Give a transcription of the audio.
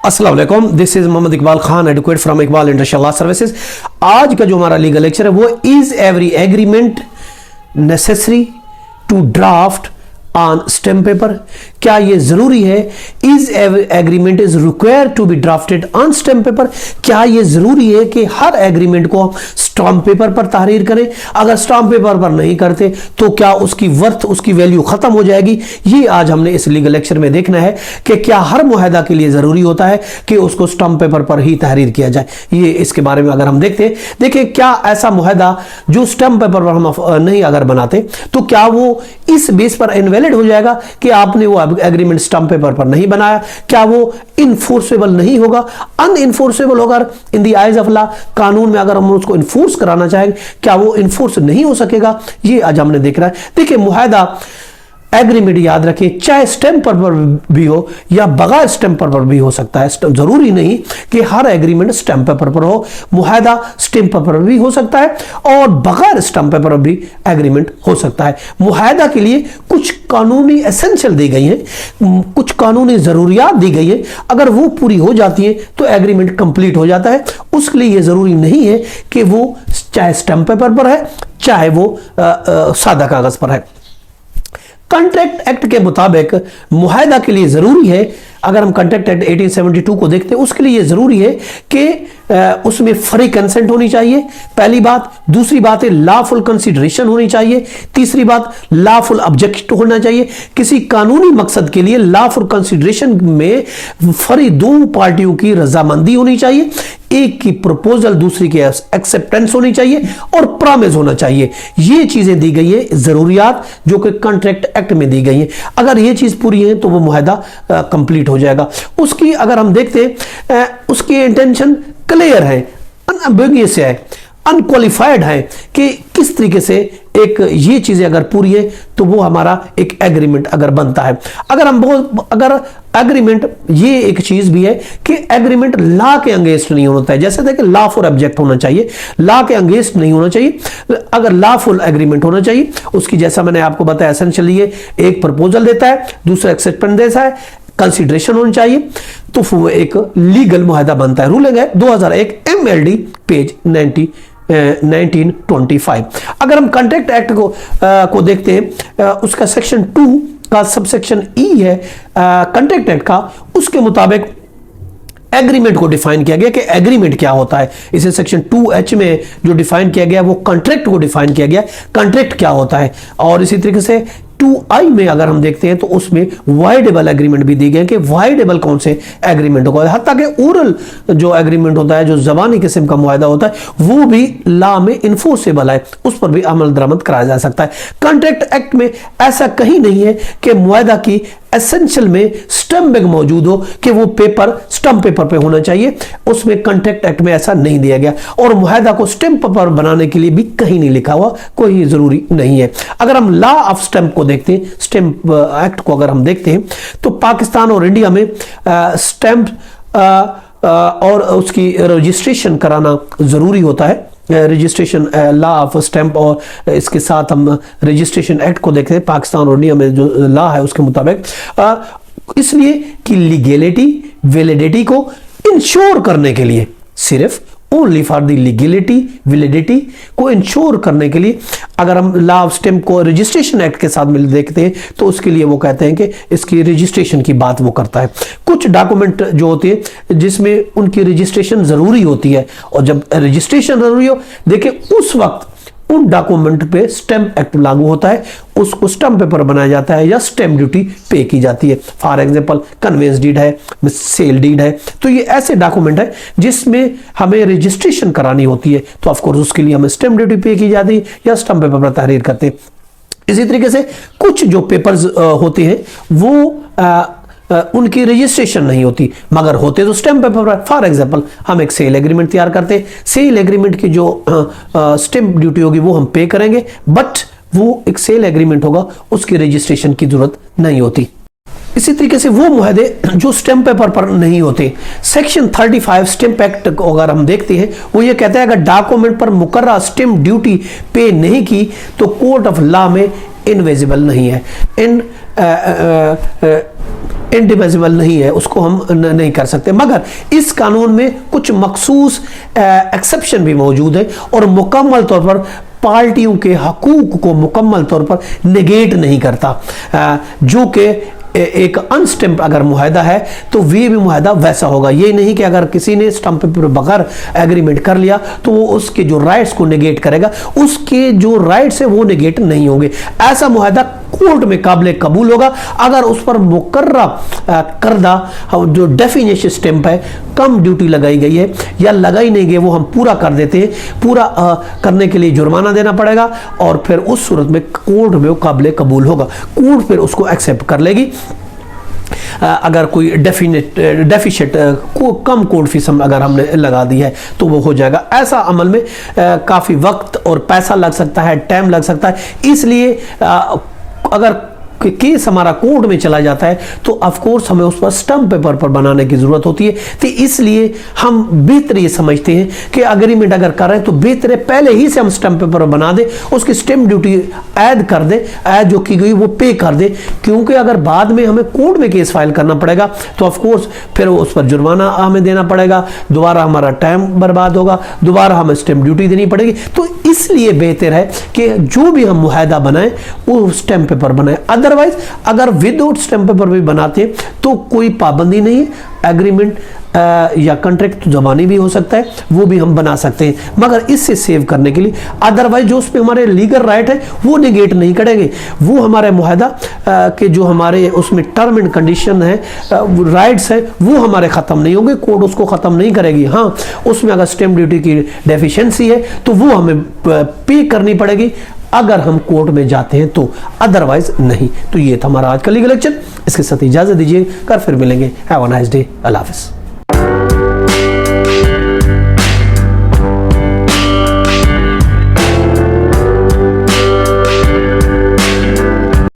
अस्सलाम वालेकुम, this is Mohammed Iqbal Khan, advocate from Iqbal industrial law services. आज का जो हमारा लीगल लेक्चर है वो is every agreement necessary to draft on stamp paper. क्या ये जरूरी है? Is agreement is required to be drafted on stamp paper. क्या ये जरूरी है कि हर एग्रीमेंट को हम स्टाम्प पेपर पर तहरीर करें? अगर स्टाम्प पेपर पर नहीं करते तो क्या उसकी वर्थ, उसकी वैल्यू खत्म हो जाएगी? ये आज हमने इस लीगल लेक्चर में देखना है कि क्या हर मुआहदा के लिए जरूरी होता है कि उसको स्टाम्प पेपर पर ही तहरीर किया जाए। ये इसके बारे में अगर हम देखते हैं, देखिए क्या ऐसा मुआहदा जो स्टाम्प पेपर पर हम नहीं अगर बनाते तो क्या वो इस बेस पर इनवैलिड हो जाएगा कि आपने वो एग्रीमेंट स्टाम्प पेपर पर नहीं बनाया? क्या वो इनफोर्सेबल नहीं होगा? अनइनफोर्सेबल होगा in the eyes of law. कानून में अगर हम उसको इन्फोर्स कराना चाहेंगे, क्या वो इन्फोर्स नहीं हो सकेगा? ये आज हमने देखना है। देखिए मुआहदा एग्रीमेंट याद रखें, चाहे स्टैम्प पेपर पर भी हो या बगैर स्टैम्प पेपर पर भी हो सकता है। जरूरी नहीं कि हर एग्रीमेंट स्टैम्प पेपर पर हो। मुआहदा स्टैम्प पेपर पर भी हो सकता है और बगैर स्टैम्प पेपर पर भी एग्रीमेंट हो सकता है। मुआहदा के लिए कुछ कानूनी एसेंशियल दी गई हैं, कुछ कानूनी जरूरियात दी गई है। अगर वो पूरी हो जाती है तो एग्रीमेंट कंप्लीट हो जाता है। उसके लिए ये जरूरी नहीं है कि वो चाहे स्टैम्प पेपर पर है चाहे वो सादा कागज पर है। कॉन्ट्रैक्ट एक्ट के मुताबिक मुआहदा के लिए जरूरी है, अगर हम कॉन्ट्रैक्ट एक्ट 1872 को देखते हैं, उसके लिए यह जरूरी है कि उसमें फ्री कंसेंट होनी चाहिए, पहली बात। दूसरी बात है लॉफुल कंसीडरेशन होनी चाहिए। तीसरी बात लॉफुल ऑब्जेक्ट होना चाहिए। किसी कानूनी मकसद के लिए लॉफुल कंसीडरेशन में फ्री दो पार्टियों की रजामंदी होनी चाहिए, एक की प्रपोजल दूसरी की एक्सेप्टेंस होनी चाहिए और प्रॉमिस होना चाहिए। ये चीजें दी गई है, जरूरियात जो कि कॉन्ट्रैक्ट एक्ट में दी गई है। अगर ये चीज पूरी है तो वो मुआहदा कंप्लीट हो जाएगा। उसकी अगर हम देखते हैं, उसकी इंटेंशन क्लियर है, अनएम्बिगुअस है, अनक्वालिफाइड है कि किस तरीके से एक ये चीजें अगर पूरी है तो वो हमारा एक एग्रीमेंट अगर बनता है। अगर एग्रीमेंट, ये एक चीज भी है कि एग्रीमेंट लॉ के अगेंस्ट नहीं होता है। जैसे देखिए लॉ फॉर ऑब्जेक्ट होना चाहिए, लॉ के अगेंस्ट नहीं होना चाहिए। अगर लॉफुल एग्रीमेंट होना चाहिए, उसकी जैसा मैंने आपको बताया एसेंशियली ये एक प्रपोजल देता है, दूसरा एक्सेप्टेंस देता है, कंसीडरेशन होनी चाहिए, तो वो एक लीगल मुआहदा बनता है। रूलिंग है 2001 MLD पेज 1925। अगर हम कॉन्ट्रैक्ट एक्ट को देखते हैं, उसका सेक्शन 2 का सबसेक्शन E है कॉन्ट्रैक्ट एक्ट का, उसके मुताबिक एग्रीमेंट को डिफाइन किया गया कि एग्रीमेंट क्या होता है। इसे सेक्शन 2H में जो डिफाइन किया गया वो कॉन्ट्रैक्ट को डिफाइन किया गया, कॉन्ट्रैक्ट क्या होता है। और इसी तरीके से 2I में अगर हम देखते हैं तो उसमें वाइडेबल एग्रीमेंट भी दी गए कि वाइडेबल कौन से एग्रीमेंट होगा। हत्ता कि ओरल जो एग्रीमेंट होता है, जो जबानी किस्म का मुआहदा होता है, वो भी लॉ में इन्फोर्सेबल है, उस पर भी अमल दरामद कराया जा सकता है। कॉन्ट्रैक्ट एक्ट में ऐसा कहीं नहीं है कि मुआहदा की एसेंशियल में स्टैम्प मौजूद हो कि वो पेपर स्टैम्प पेपर पे होना चाहिए। उसमें कॉन्ट्रैक्ट एक्ट में ऐसा नहीं दिया गया और मुआहदा को स्टैम्प पेपर बनाने के लिए भी कहीं नहीं लिखा हुआ, कोई जरूरी नहीं है। अगर हम लॉ ऑफ स्टैम्प को देखते हैं, स्टैम्प एक्ट को अगर हम देखते हैं तो पाकिस्तान और इंडिया में स्टैम्प और उसकी रजिस्ट्रेशन कराना जरूरी होता है। रजिस्ट्रेशन लॉ ऑफ स्टैम्प और इसके साथ हम रजिस्ट्रेशन एक्ट को देखते हैं, पाकिस्तान और इंडिया में जो लॉ है उसके मुताबिक, इसलिए कि लीगैलिटी वैलिडिटी को इंश्योर करने के लिए, सिर्फ only for the legality validity को इंश्योर करने के लिए अगर हम लॉ ऑफ स्टैम्प को रजिस्ट्रेशन एक्ट के साथ मिल देखते हैं तो उसके लिए वो कहते हैं कि इसकी रजिस्ट्रेशन की बात वो करता है। कुछ डॉक्यूमेंट जो होते हैं जिसमें उनकी रजिस्ट्रेशन जरूरी होती है, और जब रजिस्ट्रेशन जरूरी हो, देखिए उस वक्त उन डॉक्यूमेंट पे स्टैम्प एक्ट लागू होता है, उसको स्टैम्प पेपर बनाया जाता है या स्टैम्प ड्यूटी पे की जाती है। फॉर एग्जांपल कन्वेंस डीड है, सेल डीड है, तो ये ऐसे डॉक्यूमेंट है जिसमें हमें रजिस्ट्रेशन करानी होती है, तो ऑफकोर्स उसके लिए हमें स्टैम्प ड्यूटी पे की जाती है या स्टैम्प पेपर पर तहरीर करते हैं। इसी तरीके से कुछ जो पेपर्स होते हैं वो उनकी रजिस्ट्रेशन नहीं होती, मगर होते तो स्टैम्प पेपर पर। फॉर एग्जांपल हम एक सेल एग्रीमेंट तैयार करते हैं, सेल एग्रीमेंट की जो स्टैम्प ड्यूटी होगी वो हम पे करेंगे, बट वो एक सेल एग्रीमेंट होगा, उसकी रजिस्ट्रेशन की जरूरत नहीं होती। इसी तरीके से वो मुआहदे जो स्टैम्प पेपर पर नहीं होते, सेक्शन 35 स्टैम्प एक्ट को अगर हम देखते हैं, वो ये कहता है अगर डॉक्यूमेंट पर मुकर्रर स्टैम्प ड्यूटी पे नहीं की तो कोर्ट ऑफ लॉ में इनविजिबल नहीं है। इंडिविजिबल नहीं है, उसको हम नहीं कर सकते। मगर इस कानून में कुछ मखसूस एक्सेप्शन भी मौजूद है और मुकम्मल तौर पर पार्टियों के हकूक को मुकम्मल तौर पर नेगेट नहीं करता। जो कि एक अनस्टैम्प अगर मुआहदा है तो वे भी मुआहदा वैसा होगा। ये नहीं कि अगर किसी ने स्टैम्प पेपर बगैर एग्रीमेंट कर लिया तो वो उसके जो राइट्स को नेगेट करेगा, उसके जो राइट्स है वो नेगेट नहीं होंगे। ऐसा मुआहदा कोर्ट में काबिल कबूल होगा अगर उस पर मुकर्रा करदा जो डेफिनेशन स्टैम्प है, कम ड्यूटी लगाई गई है या लगाई नहीं गई, वो हम पूरा कर देते हैं। पूरा करने के लिए जुर्माना देना पड़ेगा और फिर उस सूरत में कोर्ट में वो काबिल कबूल होगा, कोर्ट फिर उसको एक्सेप्ट कर लेगी। अगर कोई डेफिशिएंट को कम कोर्ट फीस अगर हमने लगा दी है तो वो हो जाएगा। ऐसा अमल में काफ़ी वक्त और पैसा लग सकता है, टाइम लग सकता है। इसलिए अगर केस हमारा कोर्ट में चला जाता है तो ऑफ कोर्स हमें उस पर स्टैम्प पेपर पर बनाने की जरूरत होती है। तो इसलिए हम बेहतर ये समझते हैं कि एग्रीमेंट अगर कर रहे हैं तो बेहतर है पहले ही से हम स्टैम्प पेपर बना दें, उसकी स्टैम्प ड्यूटी ऐड कर दें, ऐड जो की गई वो पे कर दें। क्योंकि अगर बाद में हमें कोर्ट में केस फाइल करना पड़ेगा तो ऑफ कोर्स फिर उस पर जुर्माना हमें देना पड़ेगा, दोबारा हमारा टाइम बर्बाद होगा, दोबारा हमें स्टैम्प ड्यूटी देनी पड़ेगी। तो इसलिए बेहतर है कि जो भी हम मुआहदा बनाएं वो स्टैम्प पेपर बनाएं। अदरवाइज अगर विदाउट स्टैम्प पेपर भी बनाते तो कोई पाबंदी नहीं है। एग्रीमेंट या कॉन्ट्रैक्ट तो ज़बानी भी हो सकता है, वो भी हम बना सकते हैं, मगर इससे सेव करने के लिए। अदरवाइज जो उस पर हमारे लीगल राइट है वो निगेट नहीं करेंगे। वो हमारे मुआहदा के जो हमारे उसमें टर्म एंड कंडीशन है, राइट्स है, वो हमारे ख़त्म नहीं होंगे, कोर्ट उसको ख़त्म नहीं करेगी। हाँ, उसमें अगर स्टैम्प ड्यूटी की डेफिशिएंसी है तो वो हमें पे करनी पड़ेगी अगर हम कोर्ट में जाते हैं तो, अदरवाइज नहीं। तो ये था हमारा आज का लीगल लेक्चर। इसके साथ इजाज़त दीजिए, कल फिर मिलेंगे। Have a nice day. अल्लाह हाफ़िज़।